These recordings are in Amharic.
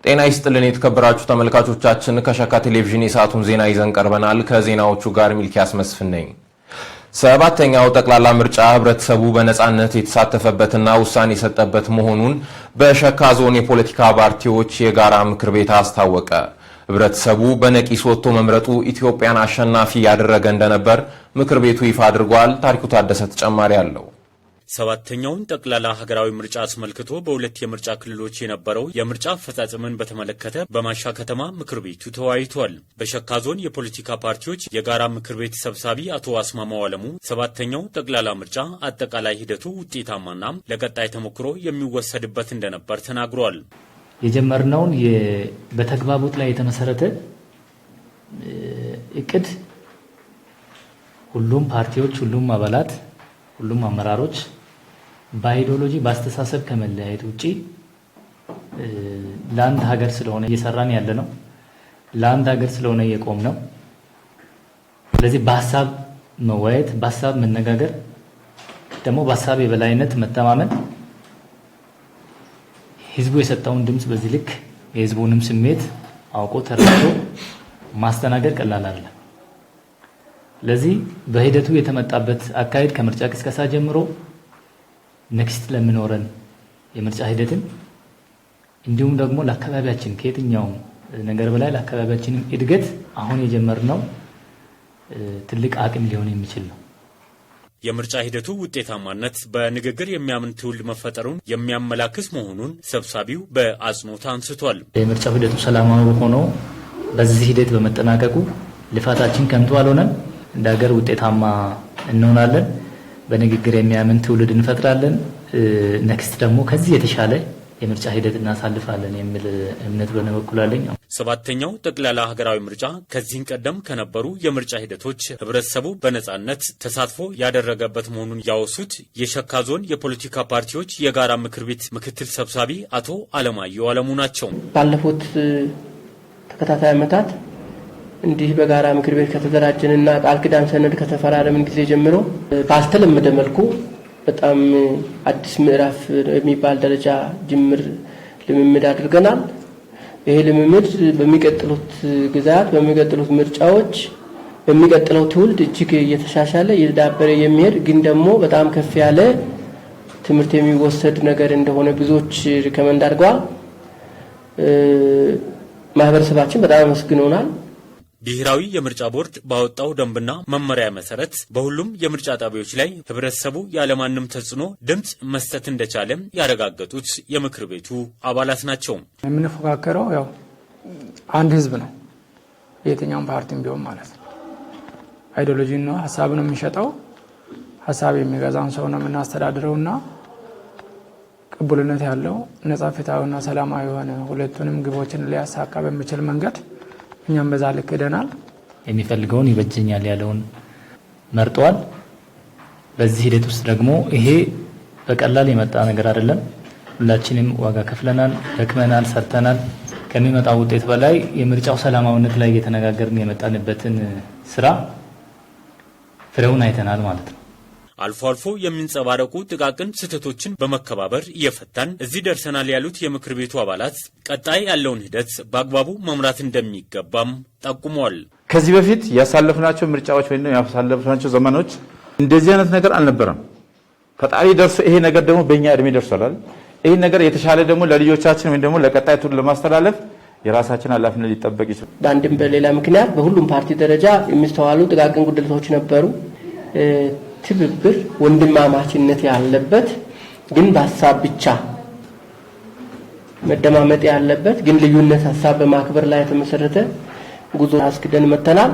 ጤና ይስጥልን የተከበራችሁ ተመልካቾቻችን ከሸካ ቴሌቪዥን የሰዓቱን ዜና ይዘን ቀርበናል። ከዜናዎቹ ጋር ሚልኪያስ መስፍን ነኝ። ሰባተኛው ጠቅላላ ምርጫ ህብረተሰቡ በነጻነት የተሳተፈበትና ውሳኔ የሰጠበት መሆኑን በሸካ ዞን የፖለቲካ ፓርቲዎች የጋራ ምክር ቤት አስታወቀ። ህብረተሰቡ በነቂስ ወጥቶ መምረጡ ኢትዮጵያን አሸናፊ ያደረገ እንደነበር ምክር ቤቱ ይፋ አድርጓል። ታሪኩ ታደሰ ተጨማሪ አለው። ሰባተኛውን ጠቅላላ ሀገራዊ ምርጫ አስመልክቶ በሁለት የምርጫ ክልሎች የነበረው የምርጫ አፈጻጸምን በተመለከተ በማሻ ከተማ ምክር ቤቱ ተወያይቷል። በሸካ ዞን የፖለቲካ ፓርቲዎች የጋራ ምክር ቤት ሰብሳቢ አቶ አስማማው አለሙ ሰባተኛው ጠቅላላ ምርጫ አጠቃላይ ሂደቱ ውጤታማና ለቀጣይ ተሞክሮ የሚወሰድበት እንደነበር ተናግሯል። የጀመርነውን በተግባቦት ላይ የተመሰረተ እቅድ ሁሉም ፓርቲዎች፣ ሁሉም አባላት፣ ሁሉም አመራሮች በአይዲዮሎጂ በአስተሳሰብ ከመለያየት ውጪ ለአንድ ሀገር ስለሆነ እየሰራን ያለ ነው። ለአንድ ሀገር ስለሆነ እየቆም ነው። ስለዚህ በሀሳብ መወያየት፣ በሀሳብ መነጋገር፣ ደግሞ በሀሳብ የበላይነት መተማመን፣ ህዝቡ የሰጠውን ድምጽ በዚህ ልክ የህዝቡንም ስሜት አውቆ ተረድቶ ማስተናገድ ቀላል አይደለም። ለዚህ በሂደቱ የተመጣበት አካሄድ ከምርጫ ቅስቀሳ ጀምሮ ኔክስት ለምኖረን የምርጫ ሂደትን እንዲሁም ደግሞ ለአካባቢያችን ከየትኛው ነገር በላይ ለአካባቢያችን እድገት አሁን የጀመርነው ትልቅ አቅም ሊሆን የሚችል ነው። የምርጫ ሂደቱ ውጤታማነት በንግግር የሚያምን ትውልድ መፈጠሩን የሚያመላክት መሆኑን ሰብሳቢው በአጽንኦት አንስቷል። የምርጫ ሂደቱ ሰላማዊ ሆኖ በዚህ ሂደት በመጠናቀቁ ልፋታችን ከንቱ አልሆነም። እንደ ሀገር ውጤታማ እንሆናለን። በንግግር የሚያምን ትውልድ እንፈጥራለን። ኔክስት ደግሞ ከዚህ የተሻለ የምርጫ ሂደት እናሳልፋለን የሚል እምነት በነበኩል አለኝ። ሰባተኛው ጠቅላላ ሀገራዊ ምርጫ ከዚህን ቀደም ከነበሩ የምርጫ ሂደቶች ህብረተሰቡ በነጻነት ተሳትፎ ያደረገበት መሆኑን ያወሱት የሸካ ዞን የፖለቲካ ፓርቲዎች የጋራ ምክር ቤት ምክትል ሰብሳቢ አቶ አለማየሁ አለሙ ናቸው። ባለፉት ተከታታይ ዓመታት እንዲህ በጋራ ምክር ቤት ከተደራጀንና ቃል ኪዳን ሰነድ ከተፈራረምን ጊዜ ጀምሮ ባልተለመደ መልኩ በጣም አዲስ ምዕራፍ የሚባል ደረጃ ጅምር ልምምድ አድርገናል። ይሄ ልምምድ በሚቀጥሉት ጊዜያት በሚቀጥሉት ምርጫዎች በሚቀጥለው ትውልድ እጅግ እየተሻሻለ እየዳበረ የሚሄድ ግን ደግሞ በጣም ከፍ ያለ ትምህርት የሚወሰድ ነገር እንደሆነ ብዙዎች ሪከመንድ አድርገዋል። ማህበረሰባችን በጣም አመስግኖናል። ብሔራዊ የምርጫ ቦርድ ባወጣው ደንብና መመሪያ መሰረት በሁሉም የምርጫ ጣቢያዎች ላይ ህብረተሰቡ ያለማንም ተጽዕኖ ድምጽ መስጠት እንደቻለም ያረጋገጡት የምክር ቤቱ አባላት ናቸው። የምንፎካከረው ያው አንድ ህዝብ ነው። የትኛውም ፓርቲም ቢሆን ማለት ነው። አይዲዮሎጂ ነው፣ ሐሳብ ነው የሚሸጠው። ሐሳብ የሚገዛን ሰው ነው የምናስተዳድረውና ቅቡልነት ያለው ነጻ፣ ፍትሃዊና ሰላማዊ የሆነ ሁለቱንም ግቦችን ሊያሳካ በሚችል መንገድ እኛም በዛ ልክ ሄደናል። የሚፈልገውን ይበጀኛል ያለውን መርጧል። በዚህ ሂደት ውስጥ ደግሞ ይሄ በቀላል የመጣ ነገር አይደለም። ሁላችንም ዋጋ ከፍለናል፣ ደክመናል፣ ሰርተናል። ከሚመጣው ውጤት በላይ የምርጫው ሰላማዊነት ላይ እየተነጋገርን የመጣንበትን ስራ ፍሬውን አይተናል ማለት ነው። አልፎ አልፎ የሚንጸባረቁ ጥቃቅን ስህተቶችን በመከባበር እየፈታን እዚህ ደርሰናል ያሉት የምክር ቤቱ አባላት ቀጣይ ያለውን ሂደት በአግባቡ መምራት እንደሚገባም ጠቁመዋል። ከዚህ በፊት ያሳለፍናቸው ምርጫዎች ወይም ያሳለፍናቸው ዘመኖች እንደዚህ አይነት ነገር አልነበረም። ፈጣሪ ደርሶ ይሄ ነገር ደግሞ በእኛ እድሜ ደርሷል። ይሄ ነገር የተሻለ ደግሞ ለልጆቻችን ወይም ደግሞ ለቀጣይ ትውልድ ለማስተላለፍ የራሳችን ኃላፊነት ሊጠበቅ ይችላል። በአንድም በሌላ ምክንያት በሁሉም ፓርቲ ደረጃ የሚስተዋሉ ጥቃቅን ጉድለቶች ነበሩ። ትብብር፣ ወንድማማችነት ያለበት ግን በሀሳብ ብቻ መደማመጥ ያለበት ግን ልዩነት ሀሳብ በማክበር ላይ የተመሰረተ ጉዞ አስክደን መተናል።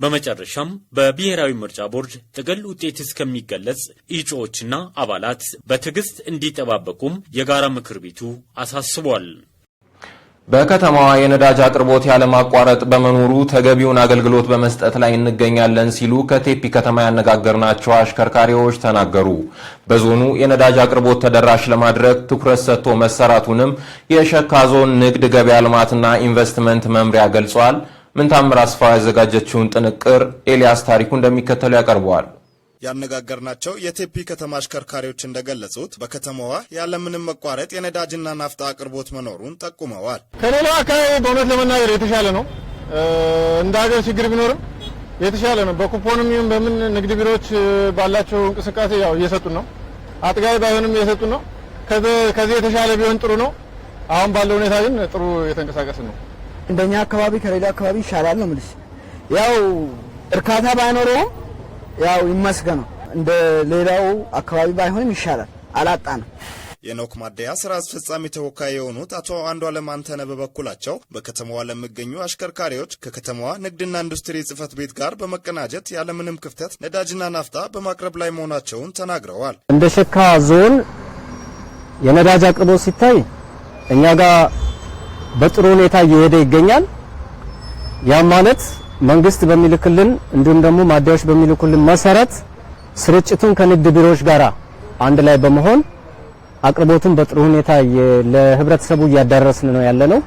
በመጨረሻም በብሔራዊ ምርጫ ቦርድ ጥቅል ውጤት እስከሚገለጽ እጩዎችና አባላት በትዕግስት እንዲጠባበቁም የጋራ ምክር ቤቱ አሳስቧል። በከተማዋ የነዳጅ አቅርቦት ያለማቋረጥ በመኖሩ ተገቢውን አገልግሎት በመስጠት ላይ እንገኛለን ሲሉ ከቴፒ ከተማ ያነጋገርናቸው አሽከርካሪዎች ተናገሩ። በዞኑ የነዳጅ አቅርቦት ተደራሽ ለማድረግ ትኩረት ሰጥቶ መሰራቱንም የሸካ ዞን ንግድ ገበያ ልማትና ኢንቨስትመንት መምሪያ ገልጿል። ምንታምር አስፋው ያዘጋጀችውን ጥንቅር ኤልያስ ታሪኩ እንደሚከተለው ያቀርበዋል። ያነጋገርናቸው የቴፒ ከተማ አሽከርካሪዎች እንደገለጹት በከተማዋ ያለምንም መቋረጥ የነዳጅና ናፍጣ አቅርቦት መኖሩን ጠቁመዋል። ከሌላው አካባቢ በእውነት ለመናገር የተሻለ ነው። እንደ ሀገር ችግር ቢኖርም የተሻለ ነው። በኩፖንም ይሁን በምን ንግድ ቢሮዎች ባላቸው እንቅስቃሴ ያው እየሰጡን ነው። አጥጋይ ባይሆንም እየሰጡን ነው። ከዚህ የተሻለ ቢሆን ጥሩ ነው። አሁን ባለው ሁኔታ ግን ጥሩ የተንቀሳቀስን ነው። እንደኛ አካባቢ ከሌላ አካባቢ ይሻላል ነው ማለት ያው እርካታ ባይኖረውም ያው ይመስገነው እንደ ሌላው አካባቢ ባይሆንም ይሻላል አላጣንም። የኖክ ማደያ ስራ አስፈጻሚ ተወካይ የሆኑት አቶ አንዱዓለም አንተነህ በበኩላቸው በከተማዋ ለሚገኙ አሽከርካሪዎች ከከተማዋ ንግድና ኢንዱስትሪ ጽሕፈት ቤት ጋር በመቀናጀት ያለምንም ክፍተት ነዳጅና ናፍጣ በማቅረብ ላይ መሆናቸውን ተናግረዋል። እንደ ሸካ ዞን የነዳጅ አቅርቦት ሲታይ እኛ ጋር በጥሩ ሁኔታ እየሄደ ይገኛል። ያም ማለት መንግስት በሚልክልን እንዲሁም ደግሞ ማደያዎች በሚልኩልን መሰረት ስርጭቱን ከንግድ ቢሮዎች ጋር አንድ ላይ በመሆን አቅርቦቱን በጥሩ ሁኔታ ለህብረተሰቡ እያዳረስን ነው ያለነው።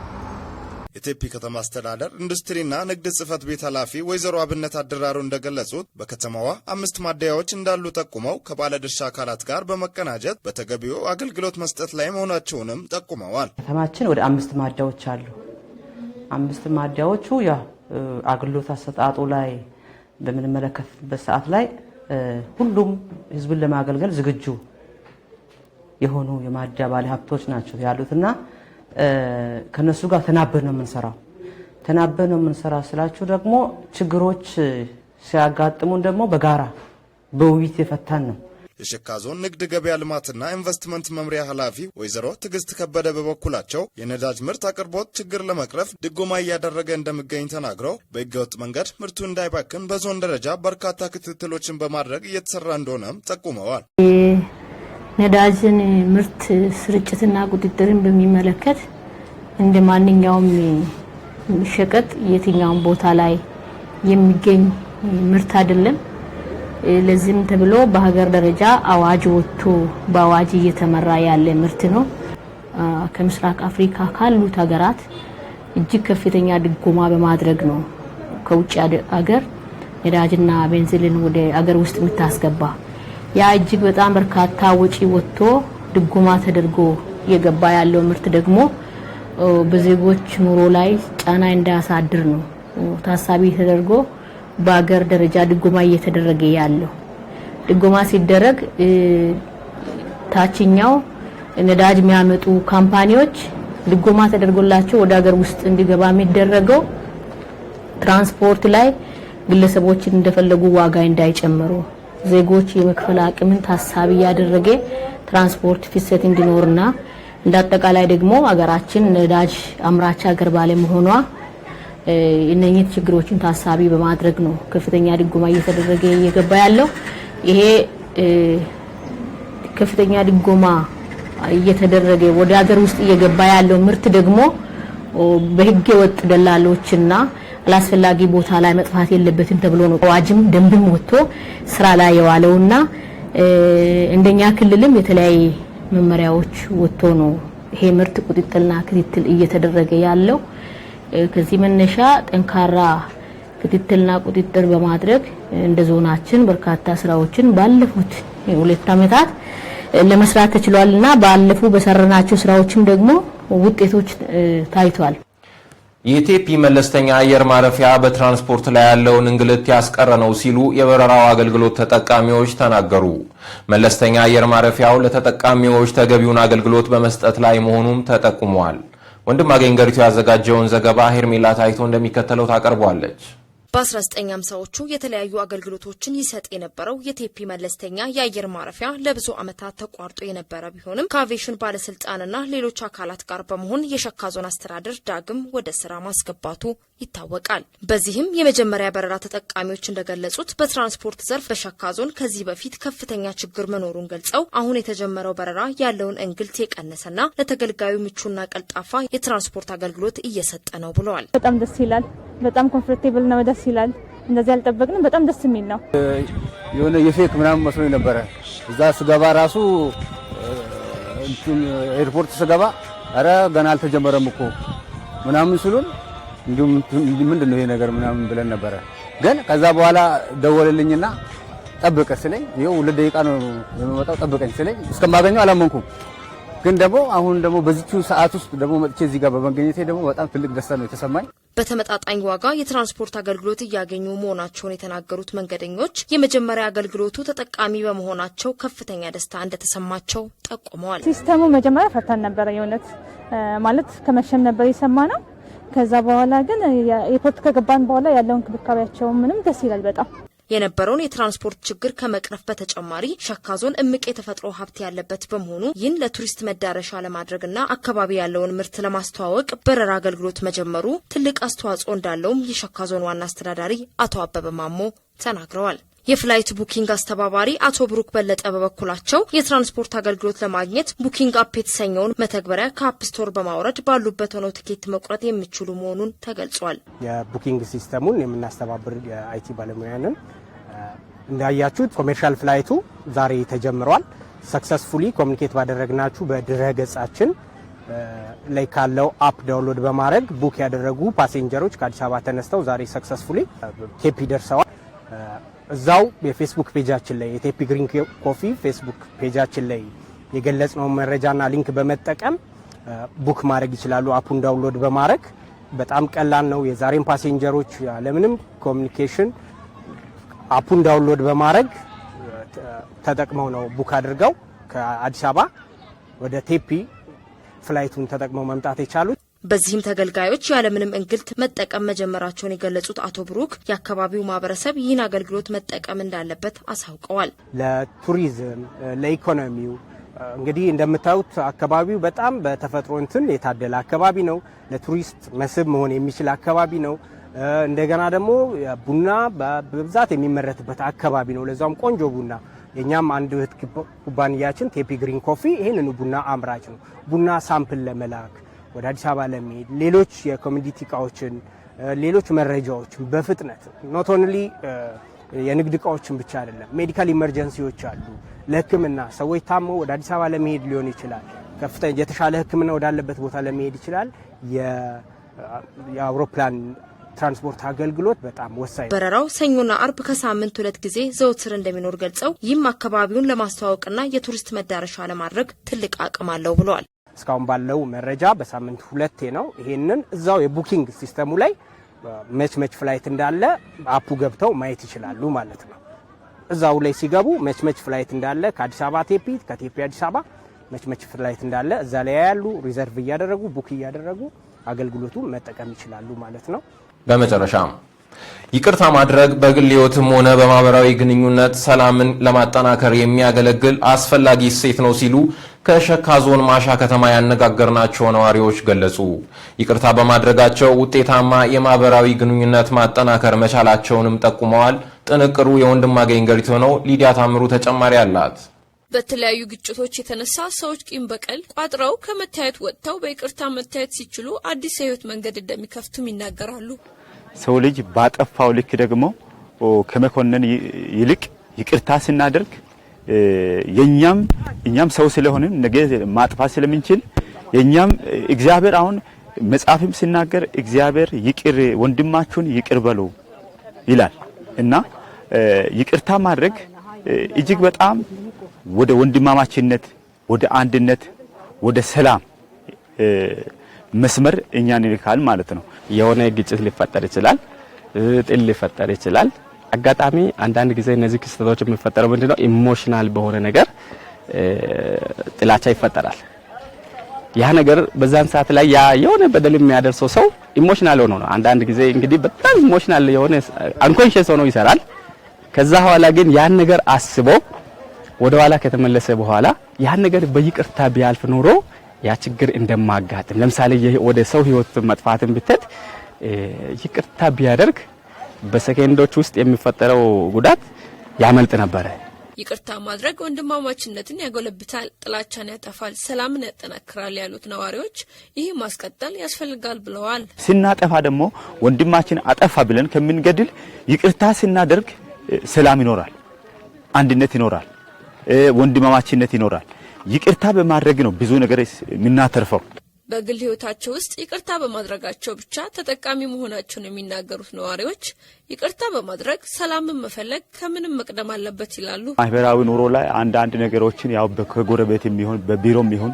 የቴፒ ከተማ አስተዳደር ኢንዱስትሪና ንግድ ጽሕፈት ቤት ኃላፊ ወይዘሮ አብነት አደራሩ እንደገለጹት በከተማዋ 5 ማደያዎች እንዳሉ ጠቁመው ከባለድርሻ አካላት ጋር በመቀናጀት በተገቢው አገልግሎት መስጠት ላይ መሆናቸውንም ጠቁመዋል። ከተማችን ወደ 5 ማደያዎች አሉ። 5 ማደያዎቹ ያው አገልግሎት አሰጣጡ ላይ በምንመለከትበት ሰዓት ላይ ሁሉም ህዝብን ለማገልገል ዝግጁ የሆኑ የማደያ ባለሀብቶች ናቸው ያሉትና ከነሱ ጋር ተናበን ነው የምንሰራው። ተናበን ነው የምንሰራው ስላችሁ ደግሞ ችግሮች ሲያጋጥሙን ደግሞ በጋራ በውይይት የፈታን ነው። የሸካ ዞን ንግድ ገበያ ልማትና ኢንቨስትመንት መምሪያ ኃላፊ ወይዘሮ ትዕግስት ከበደ በበኩላቸው የነዳጅ ምርት አቅርቦት ችግር ለመቅረፍ ድጎማ እያደረገ እንደሚገኝ ተናግረው በህገወጥ መንገድ ምርቱ እንዳይባክን በዞን ደረጃ በርካታ ክትትሎችን በማድረግ እየተሰራ እንደሆነም ጠቁመዋል። ነዳጅን ምርት ስርጭትና ቁጥጥርን በሚመለከት እንደ ማንኛውም ሸቀጥ የትኛውም ቦታ ላይ የሚገኝ ምርት አይደለም። ለዚህም ተብሎ በሀገር ደረጃ አዋጅ ወጥቶ በአዋጅ እየተመራ ያለ ምርት ነው። ከምስራቅ አፍሪካ ካሉት ሀገራት እጅግ ከፍተኛ ድጎማ በማድረግ ነው ከውጭ ሀገር ነዳጅና ቤንዚልን ወደ ሀገር ውስጥ የምታስገባ። ያ እጅግ በጣም በርካታ ወጪ ወጥቶ ድጎማ ተደርጎ እየገባ ያለው ምርት ደግሞ በዜጎች ኑሮ ላይ ጫና እንዳያሳድር ነው ታሳቢ ተደርጎ በአገር ደረጃ ድጎማ እየተደረገ ያለው። ድጎማ ሲደረግ ታችኛው ነዳጅ የሚያመጡ ካምፓኒዎች ድጎማ ተደርጎላቸው ወደ ሀገር ውስጥ እንዲገባ የሚደረገው ትራንስፖርት ላይ ግለሰቦችን እንደፈለጉ ዋጋ እንዳይጨምሩ ዜጎች የመክፈል አቅምን ታሳቢ ያደረገ ትራንስፖርት ፍሰት እንዲኖርና እንዳጠቃላይ ደግሞ ሀገራችን ነዳጅ አምራች ሀገር ባለመሆኗ እነኚህ ችግሮችን ታሳቢ በማድረግ ነው ከፍተኛ ድጎማ እየተደረገ እየገባ ያለው። ይሄ ከፍተኛ ድጎማ እየተደረገ ወደ ሀገር ውስጥ እየገባ ያለው ምርት ደግሞ በህገ ወጥ ደላሎችና አላስፈላጊ ቦታ ላይ መጥፋት የለበትም ተብሎ ነው አዋጅም ደንብም ወጥቶ ስራ ላይ የዋለውና እንደኛ ክልልም የተለያየ መመሪያዎች ወጥቶ ነው ይሄ ምርት ቁጥጥርና ክትትል እየተደረገ ያለው። ከዚህ መነሻ ጠንካራ ክትትልና ቁጥጥር በማድረግ እንደ ዞናችን በርካታ ስራዎችን ባለፉት 2 አመታት ለመስራት ተችሏልና ባለፉ በሰራናቸው ስራዎችም ደግሞ ውጤቶች ታይቷል። የቴፒ መለስተኛ አየር ማረፊያ በትራንስፖርት ላይ ያለውን እንግልት ያስቀረ ነው ሲሉ የበረራው አገልግሎት ተጠቃሚዎች ተናገሩ። መለስተኛ አየር ማረፊያው ለተጠቃሚዎች ተገቢውን አገልግሎት በመስጠት ላይ መሆኑም ተጠቁሟል። ወንድማገኝ ገሪቱ ያዘጋጀውን ዘገባ ሄርሜላ ታይቶ እንደሚከተለው ታቀርቧለች። በ1950ዎቹ የተለያዩ አገልግሎቶችን ይሰጥ የነበረው የቴፒ መለስተኛ የአየር ማረፊያ ለብዙ ዓመታት ተቋርጦ የነበረ ቢሆንም ከአቪዬሽን ባለስልጣንና ሌሎች አካላት ጋር በመሆን የሸካ ዞን አስተዳደር ዳግም ወደ ስራ ማስገባቱ ይታወቃል። በዚህም የመጀመሪያ በረራ ተጠቃሚዎች እንደገለጹት በትራንስፖርት ዘርፍ በሸካ ዞን ከዚህ በፊት ከፍተኛ ችግር መኖሩን ገልጸው አሁን የተጀመረው በረራ ያለውን እንግልት የቀነሰና ለተገልጋዩ ምቹና ቀልጣፋ የትራንስፖርት አገልግሎት እየሰጠ ነው ብለዋል። በጣም ደስ ይላል። በጣም ኮምፎርቴብል ነው። ደስ ይላል። እንደዚህ ያልጠበቅንም በጣም ደስ የሚል ነው። የሆነ የፌክ ምናምን መስሎኝ ነበረ። እዛ ስገባ ራሱ ኤርፖርት ስገባ አረ ገና አልተጀመረም እኮ ምናምን ስሉን እንዲሁም ምንድነው ይሄ ነገር ምናምን ብለን ነበረ። ግን ከዛ በኋላ ደወለልኝና ጠብቀ ስለኝ ይኸው 2 ደቂቃ ነው የምመጣው ጠብቀኝ ስለኝ እስከማገኘው አላመንኩም። ግን ደግሞ አሁን ደግሞ በዚቹ ሰዓት ውስጥ ደግሞ መጥቼ እዚህ ጋር በመገኘቴ ደግሞ በጣም ትልቅ ደስታ ነው የተሰማኝ። በተመጣጣኝ ዋጋ የትራንስፖርት አገልግሎት እያገኙ መሆናቸውን የተናገሩት መንገደኞች የመጀመሪያ አገልግሎቱ ተጠቃሚ በመሆናቸው ከፍተኛ ደስታ እንደተሰማቸው ጠቁመዋል። ሲስተሙ መጀመሪያ ፈታን ነበር የእውነት ማለት ከመሸም ነበር የሰማነው። ከዛ በኋላ ግን ኤርፖርት ከገባን በኋላ ያለው እንክብካቤያቸው ምንም ደስ ይላል በጣም። የነበረውን የትራንስፖርት ችግር ከመቅረፍ በተጨማሪ ሸካ ዞን እምቅ የተፈጥሮ ሀብት ያለበት በመሆኑ ይህን ለቱሪስት መዳረሻ ለማድረግና አካባቢ ያለውን ምርት ለማስተዋወቅ በረራ አገልግሎት መጀመሩ ትልቅ አስተዋጽኦ እንዳለውም የሸካ ዞን ዋና አስተዳዳሪ አቶ አበበ ማሞ ተናግረዋል። የፍላይት ቡኪንግ አስተባባሪ አቶ ብሩክ በለጠ በበኩላቸው የትራንስፖርት አገልግሎት ለማግኘት ቡኪንግ አፕ የተሰኘውን መተግበሪያ ከአፕ ስቶር በማውረድ ባሉበት ሆነው ትኬት መቁረጥ የሚችሉ መሆኑን ተገልጿል። የቡኪንግ ሲስተሙን የምናስተባብር የአይቲ ባለሙያንን እንዳያችሁት ኮሜርሻል ፍላይቱ ዛሬ ተጀምሯል። ሰክሰስፉሊ ኮሙኒኬት ባደረግናችሁ በድረገጻችን ላይ ካለው አፕ ዳውንሎድ በማድረግ ቡክ ያደረጉ ፓሴንጀሮች ከአዲስ አበባ ተነስተው ዛሬ ሰክሰስፉሊ ቴፒ ደርሰዋል። እዛው የፌስቡክ ፔጃችን ላይ የቴፒ ግሪን ኮፊ ፌስቡክ ፔጃችን ላይ የገለጽነው መረጃና ሊንክ በመጠቀም ቡክ ማድረግ ይችላሉ። አፑን ዳውንሎድ በማድረግ በጣም ቀላል ነው። የዛሬን ፓሴንጀሮች ያለምንም ኮሙኒኬሽን አፑን ዳውንሎድ በማድረግ ተጠቅመው ነው ቡክ አድርገው ከአዲስ አበባ ወደ ቴፒ ፍላይቱን ተጠቅመው መምጣት የቻሉት። በዚህም ተገልጋዮች ያለምንም እንግልት መጠቀም መጀመራቸውን የገለጹት አቶ ብሩክ የአካባቢው ማህበረሰብ ይህን አገልግሎት መጠቀም እንዳለበት አሳውቀዋል። ለቱሪዝም፣ ለኢኮኖሚው እንግዲህ እንደምታዩት አካባቢው በጣም በተፈጥሮ እንትን የታደለ አካባቢ ነው። ለቱሪስት መስህብ መሆን የሚችል አካባቢ ነው። እንደገና ደግሞ ቡና በብዛት የሚመረትበት አካባቢ ነው። ለዛውም ቆንጆ ቡና። የኛም አንድ እህት ኩባንያችን ቴፒ ግሪን ኮፊ ይሄንን ቡና አምራች ነው። ቡና ሳምፕል ለመላክ ወደ አዲስ አበባ ለመሄድ ሌሎች የኮሚዲቲ እቃዎችን ሌሎች መረጃዎችን በፍጥነት ኖት ኦንሊ የንግድ እቃዎችን ብቻ አይደለም፣ ሜዲካል ኢመርጀንሲዎች አሉ። ለሕክምና ሰዎች ታመው ወደ አዲስ አበባ ለመሄድ ሊሆን ይችላል። ከፍተኛ የተሻለ ሕክምና ወዳለበት ቦታ ለመሄድ ይችላል። የአውሮፕላን ትራንስፖርት አገልግሎት በጣም ወሳኝ። በረራው ሰኞና አርብ ከሳምንት 2 ጊዜ ዘውትር እንደሚኖር ገልጸው ይህም አካባቢውን ለማስተዋወቅና የቱሪስት መዳረሻ ለማድረግ ትልቅ አቅም አለው ብለዋል። እስካሁን ባለው መረጃ በሳምንት 2 ነው። ይሄንን እዛው የቡኪንግ ሲስተሙ ላይ መች ፍላይት እንዳለ አፑ ገብተው ማየት ይችላሉ ማለት ነው። እዛው ላይ ሲገቡ መች ፍላይት እንዳለ ከአዲስ አበባ ቴፒ፣ ከቴፒ አዲስ አበባ መች ፍላይት እንዳለ እዛ ላይ ያሉ ሪዘርቭ እያደረጉ ቡክ እያደረጉ አገልግሎቱን መጠቀም ይችላሉ ማለት ነው። በመጨረሻም ይቅርታ ማድረግ በግል ሕይወትም ሆነ በማህበራዊ ግንኙነት ሰላምን ለማጠናከር የሚያገለግል አስፈላጊ እሴት ነው ሲሉ ከሸካ ዞን ማሻ ከተማ ያነጋገርናቸው ነዋሪዎች ገለጹ። ይቅርታ በማድረጋቸው ውጤታማ የማህበራዊ ግንኙነት ማጠናከር መቻላቸውንም ጠቁመዋል። ጥንቅሩ የወንድማገኝ ገሪቶ ነው። ሊዲያ ታምሩ ተጨማሪ አላት። በተለያዩ ግጭቶች የተነሳ ሰዎች ቂም በቀል ቋጥረው ከመታየት ወጥተው በይቅርታ መታየት ሲችሉ አዲስ የህይወት መንገድ እንደሚከፍቱም ይናገራሉ። ሰው ልጅ ባጠፋው ልክ ደግሞ ከመኮነን ይልቅ ይቅርታ ስናደርግ እኛም ሰው ስለሆንን ነገ ማጥፋት ስለምንችል የኛም እግዚአብሔር አሁን መጽሐፍም ሲናገር እግዚአብሔር ይቅር ወንድማችሁን ይቅር በሉ ይላል እና ይቅርታ ማድረግ እጅግ በጣም ወደ ወንድማማችነት፣ ወደ አንድነት፣ ወደ ሰላም መስመር እኛን ይልካል ማለት ነው። የሆነ ግጭት ሊፈጠር ይችላል፣ ጥል ሊፈጠር ይችላል። አጋጣሚ አንዳንድ ጊዜ እነዚህ ክስተቶች የሚፈጠረው ምንድነው ኢሞሽናል በሆነ ነገር ጥላቻ ይፈጠራል። ያ ነገር በዛን ሰዓት ላይ የሆነ በደል የሚያደርሰው ሰው ኢሞሽናል ሆኖ ነው። አንዳንድ ጊዜ እንግዲህ በጣም ኢሞሽናል የሆነ አንኮንሺየስ ሆኖ ይሰራል። ከዛ በኋላ ግን ያን ነገር አስቦ ወደ ኋላ ከተመለሰ በኋላ ያን ነገር በይቅርታ ቢያልፍ ኖሮ ያ ችግር እንደማጋጥም ለምሳሌ ወደ ሰው ህይወት መጥፋትን ብትት ይቅርታ ቢያደርግ በሰከንዶች ውስጥ የሚፈጠረው ጉዳት ያመልጥ ነበር። ይቅርታ ማድረግ ወንድማማችነትን ያጎለብታል፣ ጥላቻን ያጠፋል፣ ሰላምን ያጠናክራል ያሉት ነዋሪዎች ይህ ማስቀጠል ያስፈልጋል ብለዋል። ስናጠፋ ደግሞ ወንድማችን አጠፋ ብለን ከምንገድል ይቅርታ ስናደርግ ሰላም ይኖራል፣ አንድነት ይኖራል፣ ወንድማማችነት ይኖራል። ይቅርታ በማድረግ ነው ብዙ ነገር የምናተርፈው። በግል ህይወታቸው ውስጥ ይቅርታ በማድረጋቸው ብቻ ተጠቃሚ መሆናቸውን የሚናገሩት ነዋሪዎች ይቅርታ በማድረግ ሰላምን መፈለግ ከምንም መቅደም አለበት ይላሉ። ማህበራዊ ኑሮ ላይ አንዳንድ ነገሮችን ያው በጎረቤትም ይሁን በቢሮም ይሁን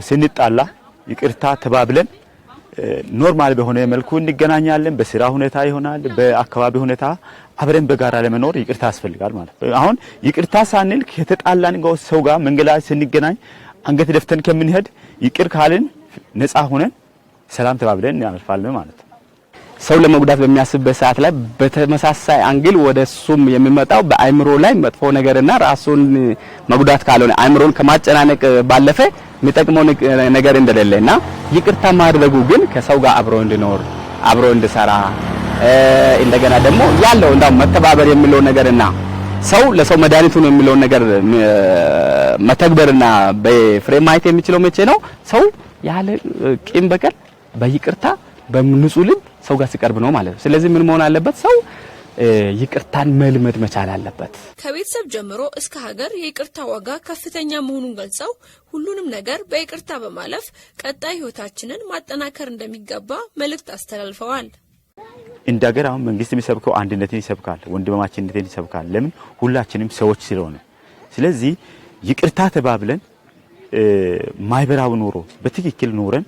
ስንጣላ ይቅርታ ተባብለን ኖርማል በሆነ መልኩ እንገናኛለን። በስራ ሁኔታ ይሆናል፣ በአካባቢ ሁኔታ አብረን በጋራ ለመኖር ይቅርታ ያስፈልጋል ማለት ነው። አሁን ይቅርታ ሳንል ከተጣላን ሰው ጋር መንገድ ላይ ስንገናኝ አንገት ደፍተን ከምንሄድ ይቅር ካልን ነፃ ሆነን ሰላም ተባብለን እናልፋለን ማለት ነው። ሰው ለመጉዳት በሚያስብበት ሰዓት ላይ በተመሳሳይ አንግል ወደሱም የሚመጣው በአይምሮ ላይ መጥፎ ነገርና ራሱን መጉዳት ካልሆነ አይምሮን ከማጨናነቅ ባለፈ የሚጠቅመው ነገር እንደሌለና ይቅርታ ማድረጉ ግን ከሰው ጋር አብሮ እንዲኖር አብሮ እንዲሰራ እንደገና ደግሞ ያለው እንዳው መተባበር የሚለው ነገርና ሰው ለሰው መድኃኒቱ ነው የሚለው ነገር መተግበርና በፍሬም ማየት የሚችለው መቼ ነው? ሰው ያለ ቂም በቀል በይቅርታ በንጹህ ልብ ሰው ጋር ሲቀርብ ነው ማለት ነው። ስለዚህ ምን መሆን አለበት? ሰው ይቅርታን መልመድ መቻል አለበት። ከቤተሰብ ጀምሮ እስከ ሀገር የይቅርታ ዋጋ ከፍተኛ መሆኑን ገልጸው ሁሉንም ነገር በይቅርታ በማለፍ ቀጣይ ህይወታችንን ማጠናከር እንደሚገባ መልእክት አስተላልፈዋል። እንደ ሀገር አሁን መንግስት የሚሰብከው አንድነትን ይሰብካል፣ ወንድማማችነትን ይሰብካል። ለምን? ሁላችንም ሰዎች ስለሆነ። ስለዚህ ይቅርታ ተባብለን ማህበራዊ ኑሮ በትክክል ኖረን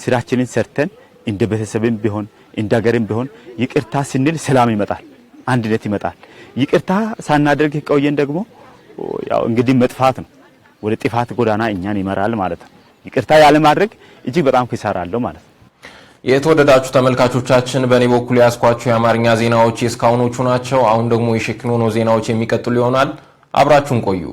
ስራችንን ሰርተን እንደ ቤተሰብም ቢሆን እንደ ሀገርም ቢሆን ይቅርታ ስንል ሰላም ይመጣል፣ አንድነት ይመጣል። ይቅርታ ሳናደርግ ቆየን ደግሞ ያው እንግዲህ መጥፋት ነው፣ ወደ ጥፋት ጎዳና እኛን ይመራል ማለት ነው። ይቅርታ ያለ ማድረግ እጅግ በጣም ኪሳራ አለው ማለት ነው። የተወደዳችሁ ተመልካቾቻችን በእኔ በኩል ያስኳቸው የአማርኛ ዜናዎች እስካሁኖቹ ናቸው። አሁን ደግሞ የሸክኖ ዜናዎች የሚቀጥሉ ይሆናል። አብራችሁን ቆዩ።